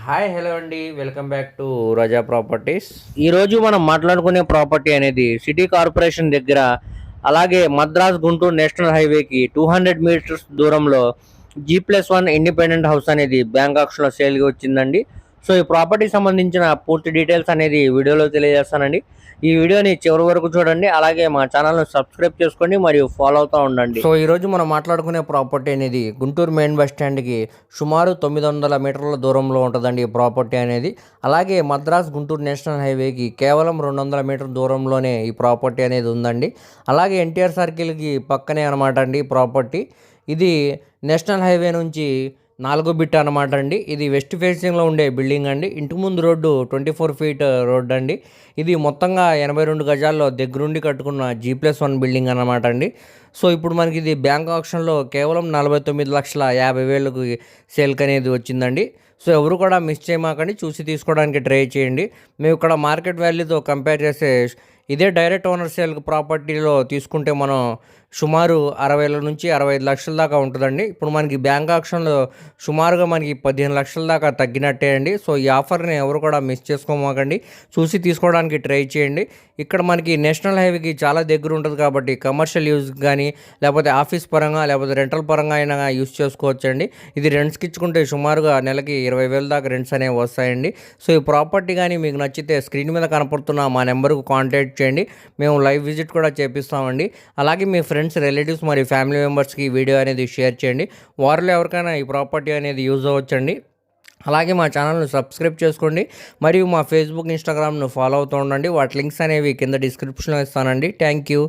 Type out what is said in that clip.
Hi hello అండి, welcome back to Raza properties. ఈరోజు మనం మాట్లాడుకునే ప్రాపర్టీ అనేది సిటీ కార్పొరేషన్ దగ్గర, అలాగే మద్రాస్ గుంటూరు నేషనల్ హైవేకి 200 మీటర్స్ దూరంలో G+1 ఇండిపెండెంట్ హౌస్ అనేది బ్యాంకాక్స్లో సేల్గా వచ్చిందండి. సో ఈ ప్రాపర్టీకి సంబంధించిన పూర్తి డీటెయిల్స్ అనేది వీడియోలో తెలియజేస్తానండి. ఈ వీడియోని చివరి వరకు చూడండి, అలాగే మా ఛానల్ని సబ్స్క్రైబ్ చేసుకోండి మరియు ఫాలో అవుతూ ఉండండి. సో ఈరోజు మనం మాట్లాడుకునే ప్రాపర్టీ అనేది గుంటూరు మెయిన్ బస్ స్టాండ్కి సుమారు 900 మీటర్ల దూరంలో ఉంటుందండి ఈ ప్రాపర్టీ అనేది. అలాగే మద్రాస్ గుంటూరు నేషనల్ హైవేకి కేవలం 200 మీటర్ దూరంలోనే ఈ ప్రాపర్టీ అనేది ఉందండి. అలాగే ఎన్టీఆర్ సర్కిల్కి పక్కనే అనమాట అండి ఈ ప్రాపర్టీ. ఇది నేషనల్ హైవే నుంచి 4 బిట్ అనమాట అండి. ఇది వెస్ట్ ఫేసింగ్లో ఉండే బిల్డింగ్ అండి. ఇంటి ముందు రోడ్డు 24 ఫీట్ రోడ్డు అండి. ఇది మొత్తంగా 82 గజాల్లో దగ్గరుండి కట్టుకున్న G+1 బిల్డింగ్ అనమాట అండి. సో ఇప్పుడు మనకి ఇది బ్యాంక్ ఆప్షన్లో కేవలం 49,50,000 సేల్కి అనేది వచ్చిందండి. సో ఎవరు కూడా మిస్ చేయమాకండి, చూసి తీసుకోవడానికి ట్రై చేయండి. మేము ఇక్కడ మార్కెట్ వాల్యూతో కంపేర్ చేస్తే ఇదే డైరెక్ట్ ఓనర్ సేల్ ప్రాపర్టీలో తీసుకుంటే మనం సుమారు 60,000 నుంచి 65 లక్షల దాకా ఉంటుందండి. ఇప్పుడు మనకి బ్యాంక్ ఆప్షన్లో సుమారుగా మనకి 15 లక్షల దాకా తగ్గినట్టే అండి. సో ఈ ఆఫర్ని ఎవరు కూడా మిస్ చేసుకోమాకండి, చూసి తీసుకోవడానికి ట్రై చేయండి. ఇక్కడ మనకి నేషనల్ హైవేకి చాలా దగ్గర ఉంటుంది కాబట్టి కమర్షియల్ యూజ్ కానీ, లేకపోతే ఆఫీస్ పరంగా, లేకపోతే రెంటల్ పరంగా అయినా యూజ్ చేసుకోవచ్చండి. ఇది రెంట్స్కి ఇచ్చుకుంటే సుమారుగా నెలకి 20,000 దాకా రెంట్స్ అనేవి వస్తాయండి. సో ఈ ప్రాపర్టీ కానీ మీకు నచ్చితే స్క్రీన్ మీద కనపడుతున్న మా నెంబర్కు కాంటాక్ట్ చేయండి, మేము లైవ్ విజిట్ కూడా చేపిస్తామండి. అలాగే మీ ఫ్రెండ్స్, రిలేటివ్స్ మరియు ఫ్యామిలీ మెంబర్స్కి ఈ వీడియో అనేది షేర్ చేయండి. వారిలో ఎవరికైనా ఈ ప్రాపర్టీ అనేది యూజ్ అవ్వచ్చండి. అలాగే మా ఛానల్ను సబ్స్క్రైబ్ చేసుకోండి మరియు మా ఫేస్బుక్, ఇన్స్టాగ్రామ్ను ఫాలో అవుతూ ఉండండి. వాటి లింక్స్ అనేవి కింద డిస్క్రిప్షన్లో ఇస్తానండి. Thank you.